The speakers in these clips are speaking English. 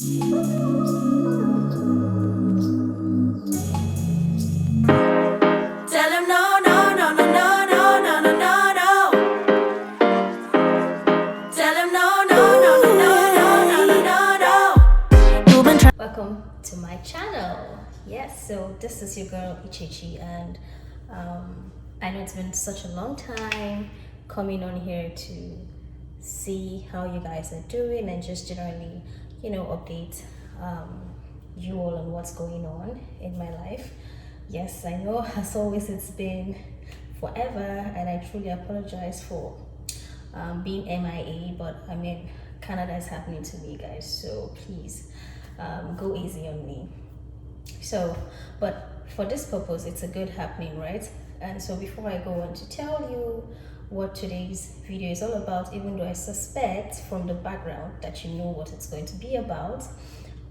Tell him no, no, no, no, no, no, no, no, no, no. Tell him no, no, no, no, no, no, no, no, no. You've been trying. Welcome to my channel. Yes, so this is your girl Ichechi, and I know it's been such a long time coming on here to see how you guys are doing and just generally, update you all on what's going on in my life. Yes, I know, as always, it's been forever, and I truly apologize for being MIA, but I mean, Canada is happening to me, guys, so please go easy on me. So, but for this purpose, it's a good happening, right? And so before I go on to tell you what today's video is all about, even though I suspect from the background that you know what it's going to be about,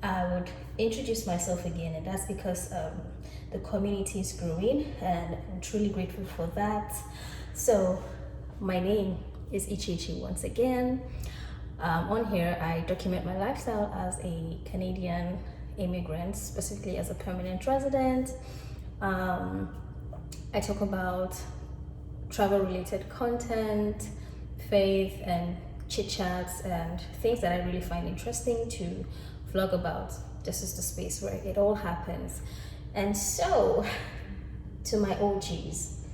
I would introduce myself again, and that's because the community is growing, and I'm truly grateful for that. So my name is Ichechi once again. On here, I document my lifestyle as a Canadian immigrant, specifically as a permanent resident. I talk about travel-related content, faith, and chit-chats, and things that I really find interesting to vlog about. This is the space where it all happens. And so, to my OGs,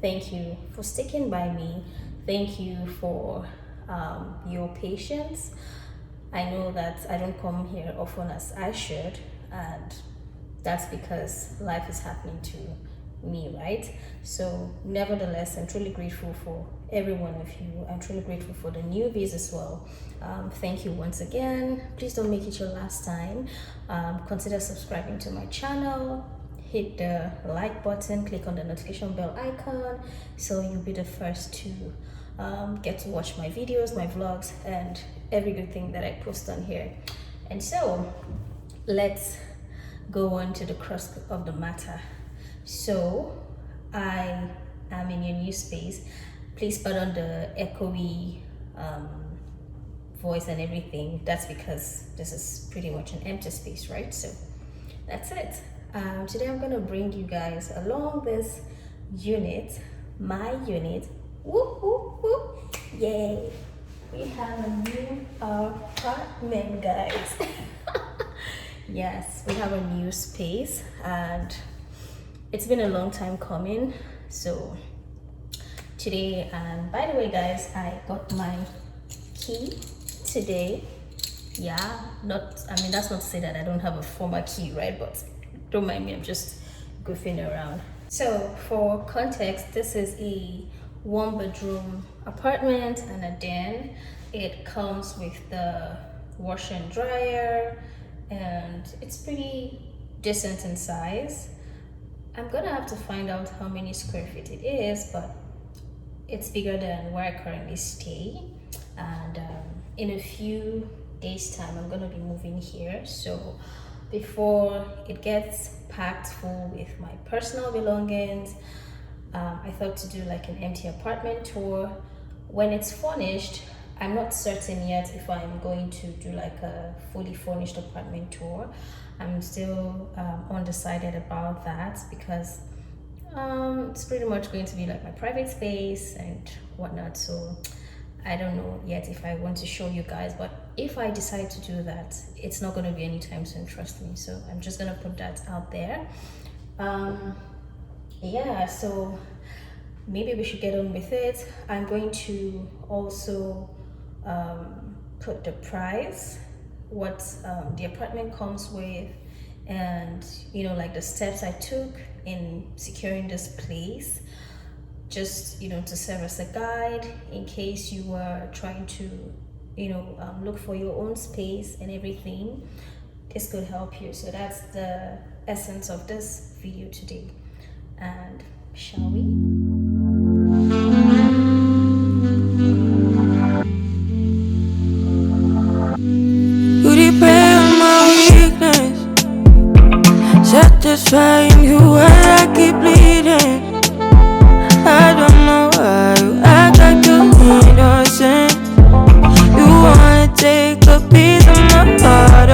thank you for sticking by me. Thank you for your patience. I know that I don't come here often as I should, and that's because life is happening to me, right? So nevertheless, I'm truly grateful for every one of you. I'm truly grateful for the newbies as well. Thank you once again. Please don't make it your last time. Consider subscribing to my channel. Hit the like button, click on the notification bell icon, so you'll be the first to get to watch my videos, my vlogs, and every good thing that I post on here. And so let's go on to the crux of the matter. So I am in your new space. Please pardon the echoey voice and everything. That's because this is pretty much an empty space, right? So that's it. Today I'm gonna bring you guys along this unit, my unit. Whoop, whoop, whoop. Yay! We have a new apartment, guys. Yes, we have a new space, and it's been a long time coming. So today, and by the way, guys, I got my key today. Yeah, that's not to say that I don't have a former key, right? But don't mind me, I'm just goofing around. So for context, this is a 1-bedroom apartment and a den. It comes with the washer and dryer, and it's pretty decent in size. I'm gonna have to find out how many square feet it is, but it's bigger than where I currently stay. And in a few days time, I'm gonna be moving here. So before it gets packed full with my personal belongings, I thought to do like an empty apartment tour. When it's furnished, I'm not certain yet if I'm going to do like a fully furnished apartment tour. I'm still undecided about that because it's pretty much going to be like my private space and whatnot. So I don't know yet if I want to show you guys, but if I decide to do that, it's not going to be anytime soon, trust me. So I'm just going to put that out there. Yeah, so maybe we should get on with it. I'm going to also put the price, what the apartment comes with, and like the steps I took in securing this place, just to serve as a guide in case you were trying to look for your own space and everything. This could help you. So that's the essence of this video today. And shall we? You repair my weakness, satisfying you while I keep bleeding. I don't know why you act like you innocent. You wanna take a piece of my heart,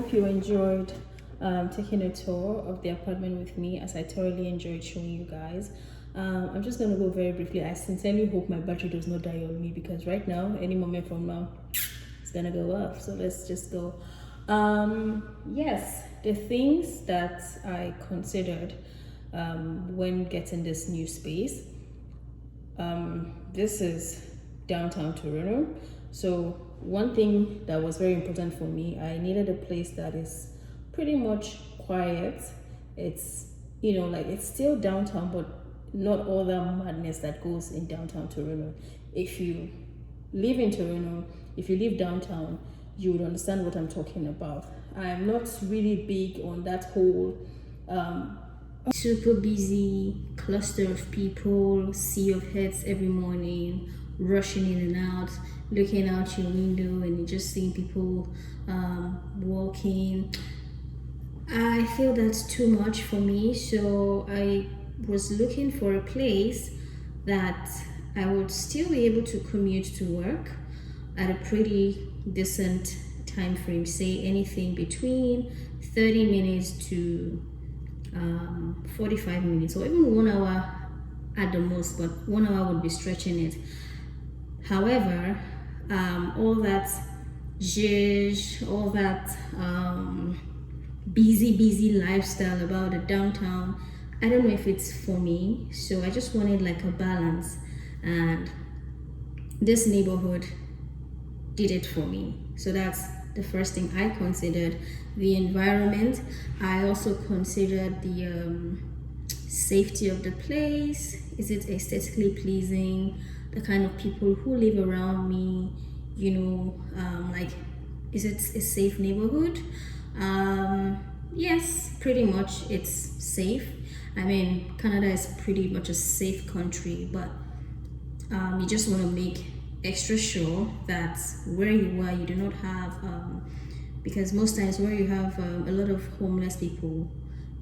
hope you enjoyed taking a tour of the apartment with me, as I thoroughly enjoyed showing you guys. I'm just going to go very briefly. I sincerely hope my battery does not die on me, because right now, any moment from now, it's going to go off. So let's just go. Yes, the things that I considered when getting this new space. This is downtown Toronto. So one thing that was very important for me, I needed a place that is pretty much quiet. It's, like it's still downtown, but not all that madness that goes in downtown Toronto. If you live in Toronto, if you live downtown, you would understand what I'm talking about. I'm not really big on that whole super busy cluster of people, sea of heads every morning, rushing in and out, looking out your window and just seeing people walking. I feel that's too much for me, so I was looking for a place that I would still be able to commute to work at a pretty decent time frame, say anything between 30 minutes to 45 minutes, or even 1 hour at the most, but 1 hour would be stretching it. However, all that zhuzh, all that busy lifestyle about the downtown, I don't know if it's for me. So I just wanted like a balance, and this neighborhood did it for me. So that's the first thing I considered. The environment. I also considered the safety of the place. Is it aesthetically pleasing? The kind of people who live around me, like, is it a safe neighborhood? Yes, pretty much it's safe. I mean, Canada is pretty much a safe country, but you just want to make extra sure that where you are, you do not have because most times where you have a lot of homeless people,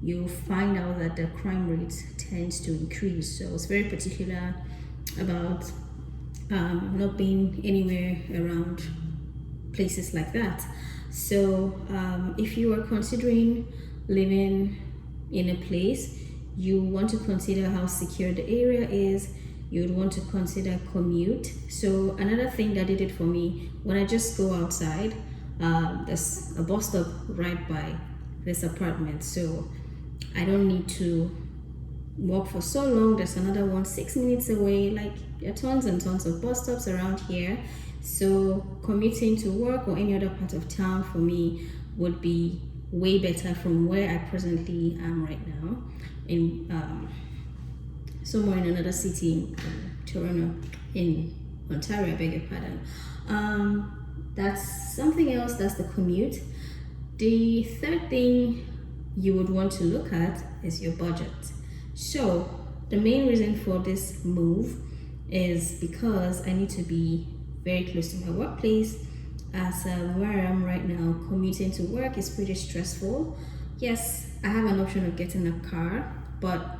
you'll find out that the crime rate tends to increase. So it's very particular about not being anywhere around places like that. So if you are considering living in a place, you want to consider how secure the area is. You would want to consider commute. So another thing that did it for me, when I just go outside, there's a bus stop right by this apartment, so I don't need to walk for so long. There's another one 6 minutes away. Like, there are tons and tons of bus stops around here, so commuting to work or any other part of town for me would be way better from where I presently am right now, in somewhere in another city in Toronto, in Ontario, I beg your pardon. That's something else. That's the commute. The third thing you would want to look at is your budget. So the main reason for this move is because I need to be very close to my workplace, as where I am right now, commuting to work is pretty stressful. Yes, I have an option of getting a car, but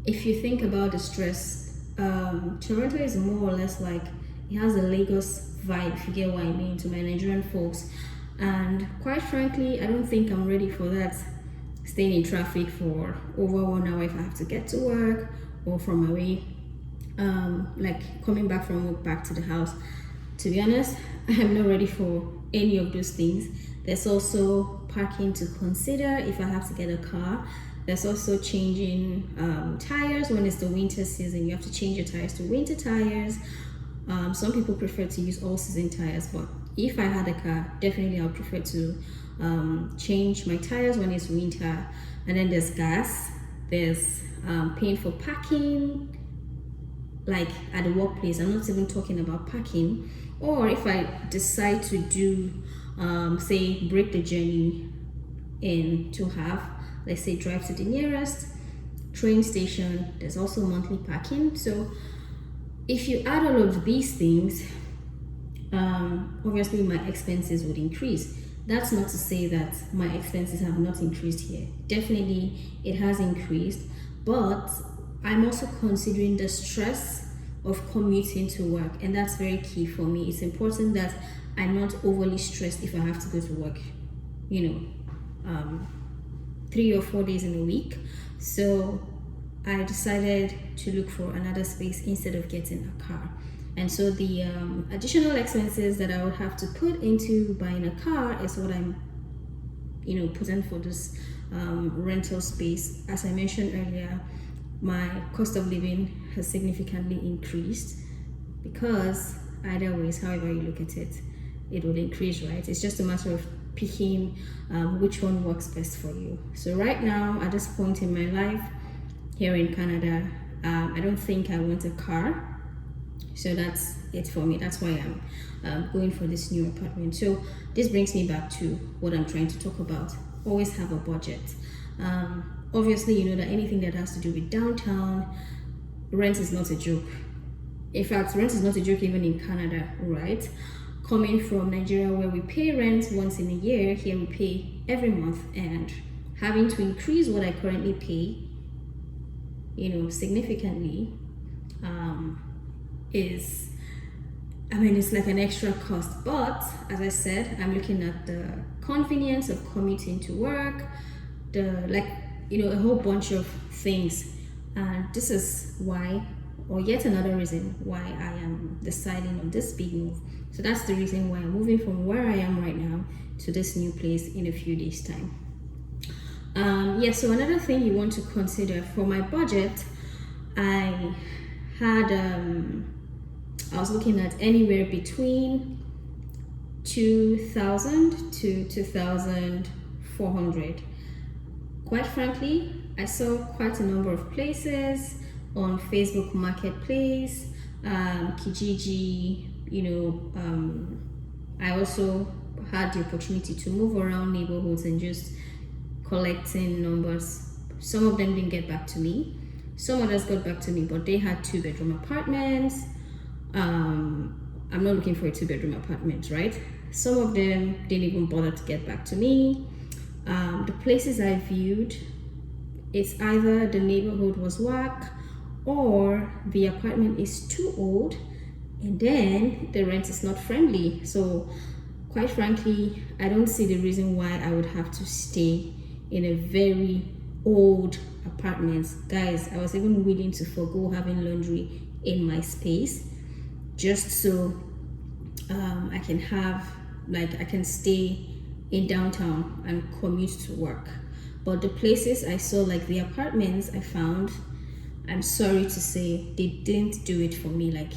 if you think about the stress, Toronto is more or less like, it has a Lagos vibe, if you get what I mean, to my Nigerian folks. And quite frankly, I don't think I'm ready for that, staying in traffic for over 1 hour if I have to get to work, or from my way, like coming back from work back to the house. To be honest, I'm not ready for any of those things. There's also parking to consider if I have to get a car. There's also changing tires. When it's the winter season, you have to change your tires to winter tires. Some people prefer to use all-season tires, but if I had a car, definitely I would prefer to change my tires when it's winter. And then there's gas. There's paying for parking, like at the workplace. I'm not even talking about parking. Or if I decide to do, say, break the journey into half, let's say drive to the nearest train station, there's also monthly parking. So if you add all of these things, obviously my expenses would increase. That's not to say that my expenses have not increased here. Definitely it has increased, but I'm also considering the stress of commuting to work, and that's very key for me. It's important that I'm not overly stressed if I have to go to work. 3 or 4 days in a week. So I decided to look for another space instead of getting a car. And so the additional expenses that I would have to put into buying a car is what I'm putting for this rental space. As I mentioned earlier, my cost of living has significantly increased because either ways, however you look at it, it will increase, right? It's just a matter of picking which one works best for you. So right now, at this point in my life here in Canada, I don't think I want a car. So that's it for me. That's why I'm going for this new apartment. So this brings me back to what I'm trying to talk about. Always have a budget. Obviously, you know that anything that has to do with downtown, rent is not a joke. In fact, rent is not a joke even in Canada, right? Coming from Nigeria where we pay rent once in a year, here we pay every month, and having to increase what I currently pay, significantly, it's like an extra cost. But as I said, I'm looking at the convenience of commuting to work, a whole bunch of things. And this is why, or yet another reason why I am deciding on this big move. So that's the reason why I'm moving from where I am right now to this new place in a few days' time. So another thing you want to consider for my budget, I was looking at anywhere between 2,000 to 2,400. Quite frankly, I saw quite a number of places on Facebook Marketplace, Kijiji. I also had the opportunity to move around neighborhoods and just collecting numbers. Some of them didn't get back to me. Some others got back to me, but they had 2-bedroom apartments. I'm not looking for a 2-bedroom apartment, right? Some of them didn't even bother to get back to me. The places I viewed, it's either the neighborhood was whack or the apartment is too old, and then the rent is not friendly. So quite frankly, I don't see the reason why I would have to stay in a very old apartment. Guys, I was even willing to forgo having laundry in my space just so I can stay in downtown and commute to work. But the places I saw, like the apartments I found, I'm sorry to say, they didn't do it for me. Like,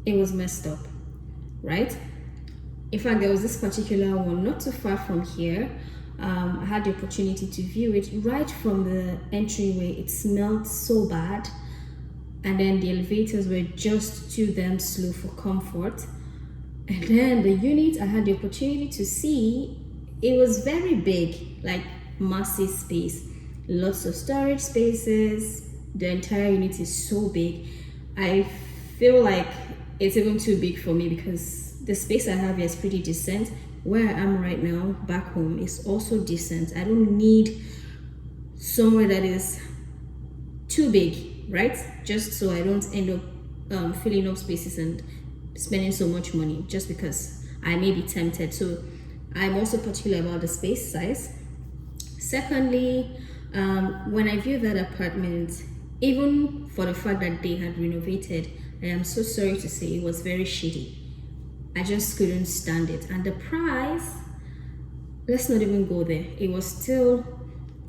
it was messed up, right? In fact, there was this particular one not too far from here. I had the opportunity to view it. Right from the entryway, it smelled so bad, and then the elevators were just too damn slow for comfort. And then the unit I had the opportunity to see, it was very big, like massive space, lots of storage spaces. The entire unit is so big. I feel like it's even too big for me because the space I have here is pretty decent. Where I am right now, back home, is also decent. I don't need somewhere that is too big, right? Just so I don't end up filling up spaces and spending so much money just because I may be tempted. So I'm also particular about the space size. Secondly, when I viewed that apartment, even for the fact that they had renovated, I am so sorry to say it was very shitty. I just couldn't stand it. And the price, let's not even go there. It was still,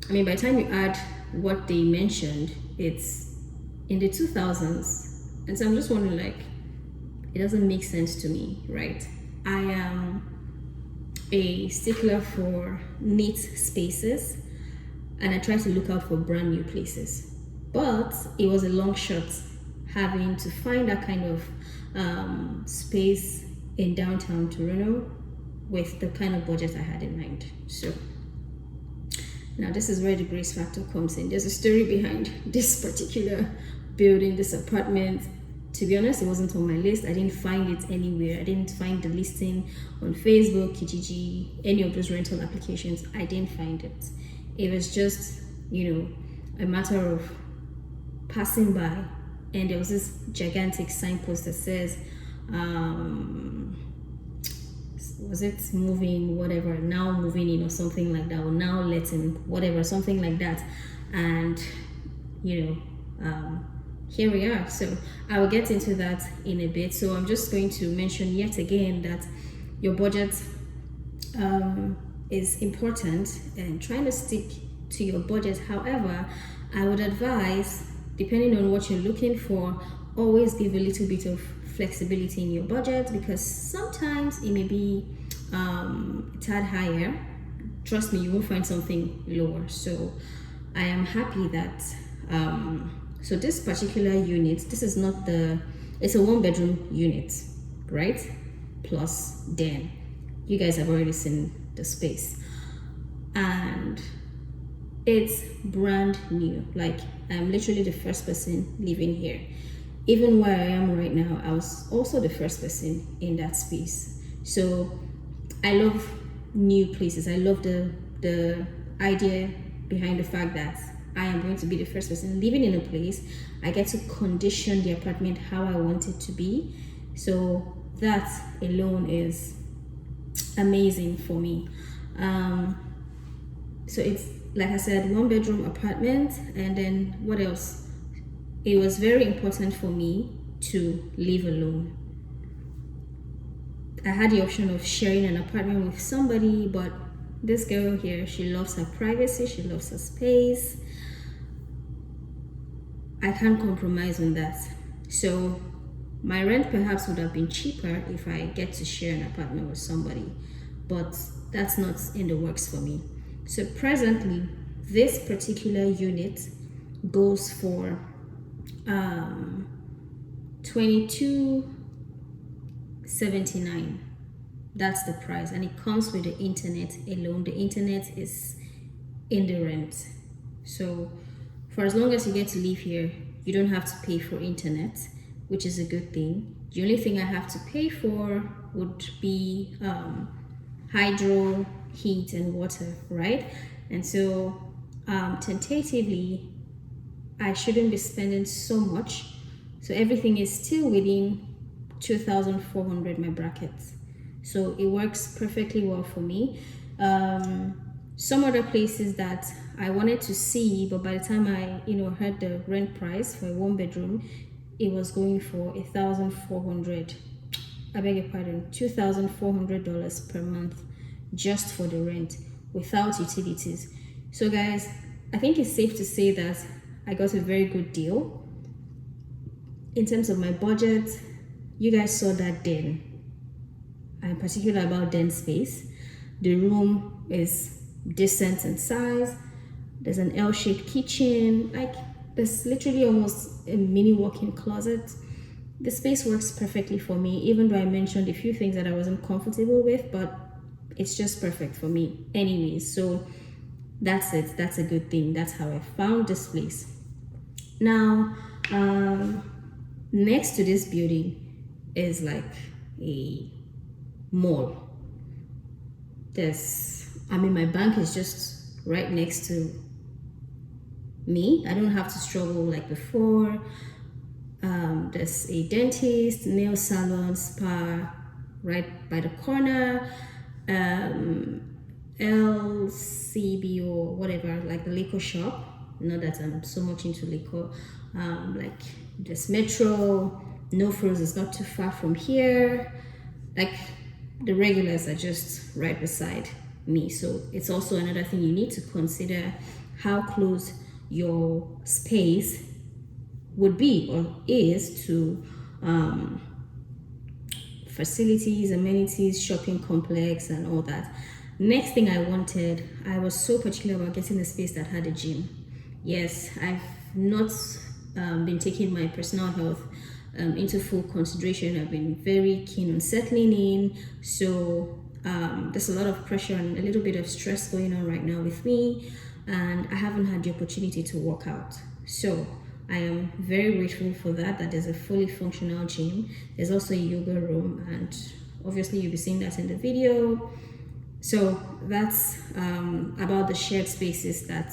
by the time you add what they mentioned, it's in the 2000s. And so I'm just wondering, it doesn't make sense to me, right? I am a stickler for neat spaces, and I try to look out for brand new places. But it was a long shot having to find that kind of space in downtown Toronto with the kind of budget I had in mind. So now this is where the grace factor comes in. There's a story behind this particular building, this apartment. To be honest, it wasn't on my list. I didn't find it anywhere. I didn't find the listing on Facebook, Kijiji, any of those rental applications. I didn't find it. It was just, a matter of passing by, and there was this gigantic signpost that says was it moving, whatever, now moving in or something like that, or now letting, whatever, something like that. And here we are. So I will get into that in a bit. So I'm just going to mention yet again that your budget is important, and trying to stick to your budget. However, I would advise, depending on what you're looking for, always give a little bit of flexibility in your budget, because sometimes it may be a tad higher. Trust me, you won't find something lower. So I am happy that so this particular unit, this is not it's a 1-bedroom unit, right? Plus den. You guys have already seen the space, and it's brand new. Like, I'm literally the first person living here. Even where I am right now, I was also the first person in that space. So I love new places. I love the idea behind the fact that I am going to be the first person living in a place. I get to condition the apartment how I want it to be. So that alone is amazing for me. So it's, like I said, 1-bedroom apartment. And then what else? It was very important for me to live alone. I had the option of sharing an apartment with somebody, but this girl here, she loves her privacy, she loves her space. I can't compromise on that. So my rent perhaps would have been cheaper if I get to share an apartment with somebody, but that's not in the works for me. So presently, this particular unit goes for $22.79. That's the price, and it comes with the internet alone. The internet is in the rent. So for as long as you get to live here, you don't have to pay for internet, which is a good thing. The only thing I have to pay for would be hydro, heat, and water, right? And so tentatively, I shouldn't be spending so much. So everything is still within 2,400, my brackets. So it works perfectly well for me. Some other places that I wanted to see, but by the time I heard the rent price for a 1-bedroom, it was going for 1,400. I beg your pardon, $2,400 per month just for the rent without utilities. So guys, I think it's safe to say that I got a very good deal in terms of my budget. You guys saw that den. I'm particular about den space. The room is decent in size. There's an L-shaped kitchen. Like, there's literally almost a mini walk-in closet. The space works perfectly for me, even though I mentioned a few things that I wasn't comfortable with, but it's just perfect for me anyways. So that's it. That's a good thing. That's how I found this place. Now, next to this building is like a mall. My bank is just right next to me. I don't have to struggle like before. There's a dentist, nail salon, spa right by the corner. LCBO, whatever, like the liquor shop. Not that I'm so much into liquor. Like there's Metro, No Frills is not too far from here. Like the regulars are just right beside me. So it's also another thing you need to consider, how close your space would be or is to facilities, amenities, shopping complex, and all that. Next thing I was so particular about getting a space that had a gym. Yes, I've not been taking my personal health into full consideration. I've been very keen on settling in. So there's a lot of pressure and a little bit of stress going on right now with me, and I haven't had the opportunity to work out. So I am very grateful for that there's a fully functional gym. There's also a yoga room, and obviously you'll be seeing that in the video. So that's about the shared spaces that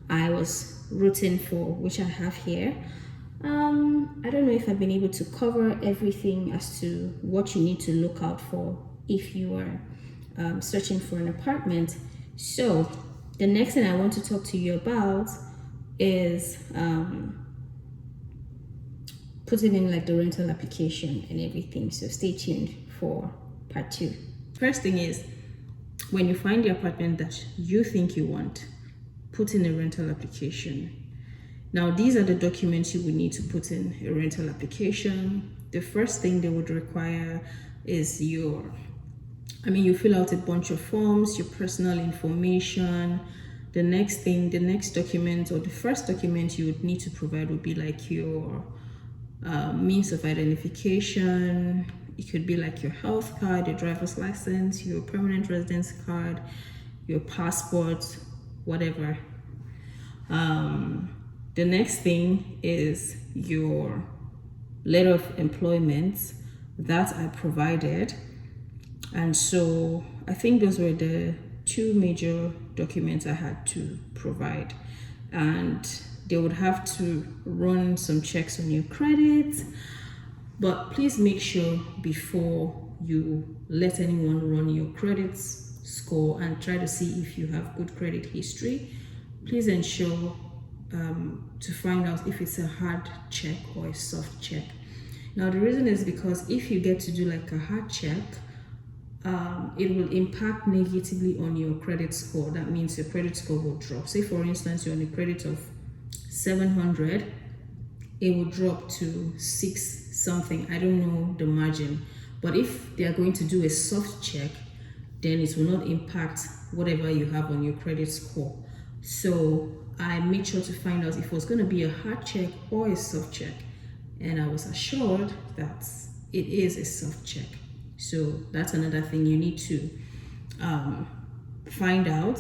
I was rooting for, which I have here. I don't know if I've been able to cover everything as to what you need to look out for if you are searching for an apartment. So the next thing I want to talk to you about is putting in like the rental application and everything. So stay tuned for part 2. First thing is, when you find the apartment that you think you want, put in a rental application. Now, these are the documents you would need to put in a rental application. The first thing they would require is you fill out a bunch of forms, your personal information. The next document, or the first document you would need to provide would be like your means of identification. It could be like your health card, your driver's license, your permanent residence card, your passport, whatever. The next thing is your letter of employment that I provided. And so I think those were the 2 major documents I had to provide. And they would have to run some checks on your credit. But please make sure before you let anyone run your credit score and try to see if you have good credit history, please ensure to find out if it's a hard check or a soft check. Now, the reason is because if you get to do like a hard check, it will impact negatively on your credit score. That means your credit score will drop. Say, for instance, you're on a credit of 700, it will drop to 6 something. I don't know the margin. But if they are going to do a soft check, then it will not impact whatever you have on your credit score. So I made sure to find out if it was going to be a hard check or a soft check. And I was assured that it is a soft check. So that's another thing you need to find out.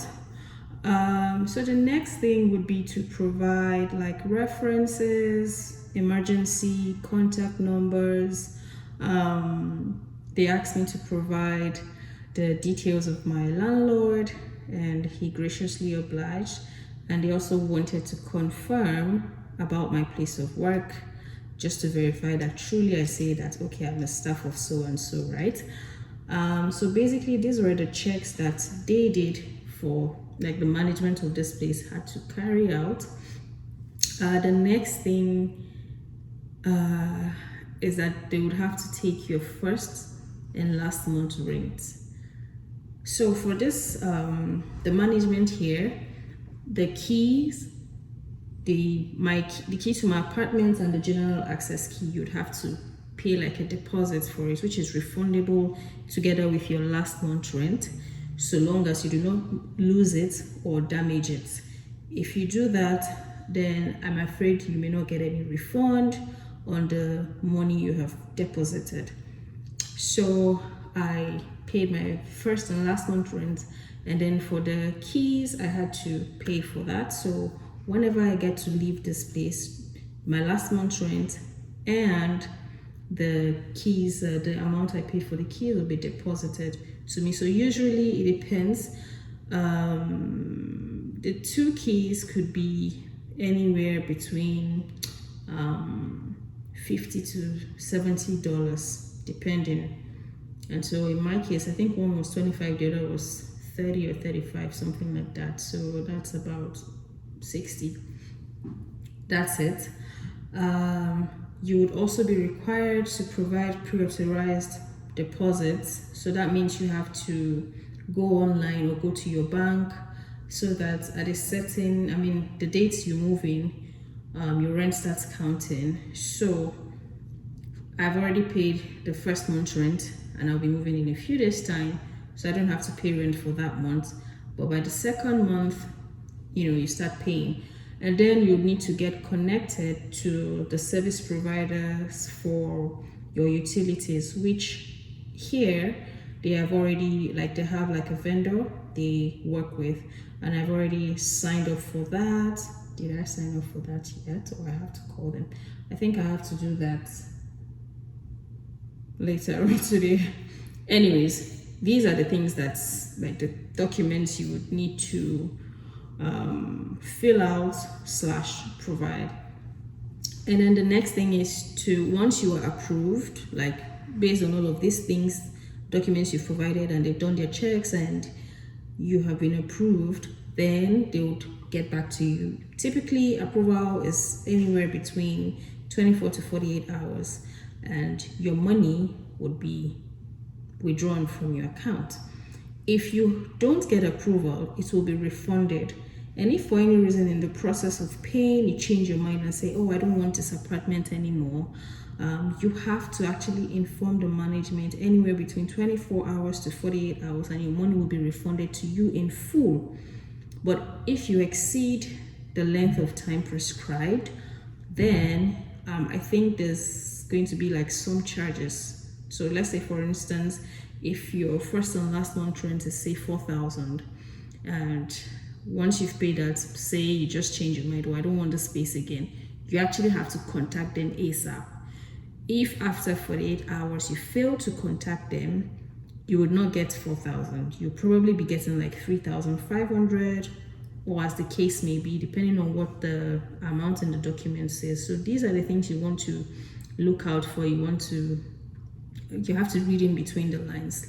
So the next thing would be to provide like references, emergency contact numbers. They asked me to provide the details of my landlord, and he graciously obliged. And they also wanted to confirm about my place of work, just to verify that truly I say that, okay, I'm a staff of so and so, right? So basically, these were the checks that they did for, like, the management of this place had to carry out. The next thing is that they would have to take your first and last month rent. So for this, the management here, the keys, the key to my apartment and the general access key, you'd have to pay like a deposit for it, which is refundable together with your last month rent, so long as you do not lose it or damage it. If you do that, then I'm afraid you may not get any refund on the money you have deposited. So I paid my first and last month rent, and then for the keys I had to pay for that. So whenever I get to leave this place, my last month's rent and the keys, the amount I pay for the keys will be deposited to me. So usually it depends. The 2 keys could be anywhere between $50 to $70 depending. And so in my case, I think one was $25, the other was $30 or $35, something like that. So that's about $60. That's it. You would also be required to provide pre-authorized deposits. So that means you have to go online or go to your bank, so that at a certain, the dates you move in, your rent starts counting. So I've already paid the first month's rent, and I'll be moving in a few days' time, so I don't have to pay rent for that month. But by the second month, you start paying. And then you need to get connected to the service providers for your utilities, which here they have already, they have like a vendor they work with, and I've already signed up for that. Did I sign up for that yet, or I have to call them? I think I have to do that later on today. Anyways, these are the things that's like the documents you would need to fill out / provide. And then the next thing is to, once you are approved, like based on all of these things documents you've provided and they've done their checks and you have been approved, then they would get back to you. Typically, approval is anywhere between 24 to 48 hours, and your money would be withdrawn from your account. If you don't get approval, it will be refunded. And if for any reason in the process of paying, you change your mind and say, oh, I don't want this apartment anymore, you have to actually inform the management anywhere between 24 hours to 48 hours, and your money will be refunded to you in full. But if you exceed the length of time prescribed, then I think there's going to be like some charges. So let's say, for instance, if your first and last month rent is say 4,000, and once you've paid that, say you just change your mind, oh, I don't want the space again, you actually have to contact them ASAP. If after 48 hours you fail to contact them, you would not get 4,000. You'll probably be getting like 3,500, or as the case may be, depending on what the amount in the document says. So these are the things you want to look out for. You have to read in between the lines.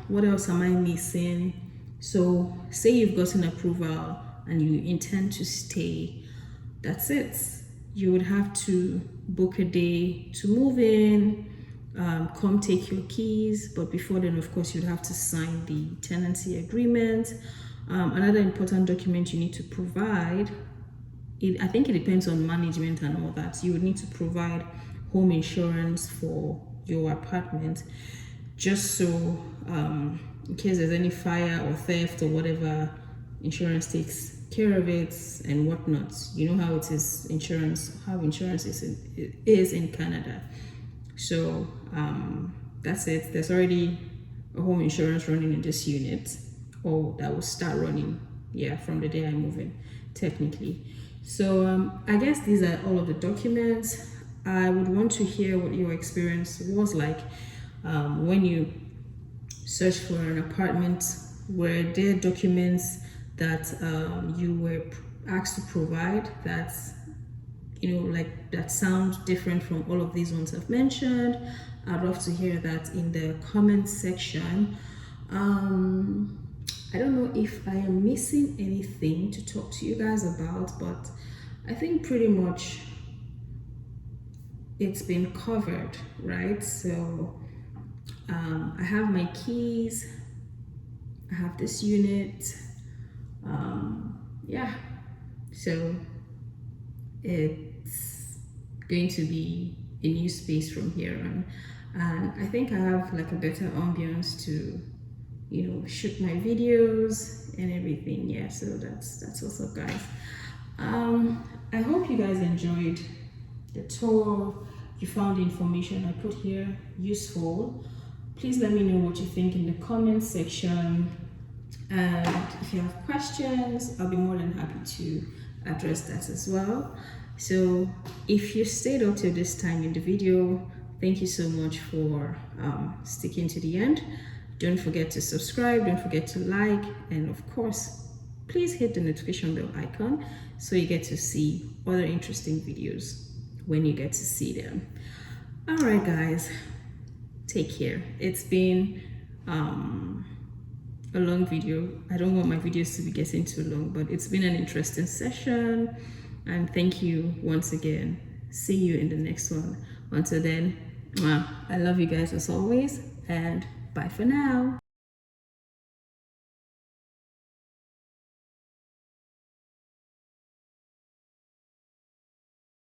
What else am I missing? So say you've gotten approval and you intend to stay. That's it. You would have to book a day to move in, come take your keys, but before then, of course, you'd have to sign the tenancy agreement. Another important document you need to provide, I think it depends on management and all that, you would need to provide home insurance for your apartment, just so in case there's any fire or theft or whatever, insurance takes care of it and whatnot. You know how it is, how insurance is in Canada. So that's it. There's already a home insurance running in this unit, or that will start running, from the day I move in, technically. So I guess these are all of the documents. I would want to hear what your experience was like when you searched for an apartment. Were there documents that you were asked to provide that that sound different from all of these ones I've mentioned? I'd love to hear that in the comment section. I don't know if I am missing anything to talk to you guys about, but I think pretty much it's been covered, right? So I have my keys, I have this unit, so it's going to be a new space from here on, and I think I have like a better ambience to shoot my videos and everything. So that's what's up, guys. I hope you guys enjoyed the tour. You found the information I put here useful. Please let me know what you think in the comment section, and if you have questions, I'll be more than happy to address that as well. So if you stayed up till this time in the video, thank you so much for sticking to the end. Don't forget to subscribe, don't forget to like, and of course, please hit the notification bell icon so you get to see other interesting videos when you get to see them. All right, guys, take care. It's been a long video. I don't want my videos to be getting too long, but it's been an interesting session, and thank you once again. See you in the next one. Until then, I love you guys as always, and bye for now.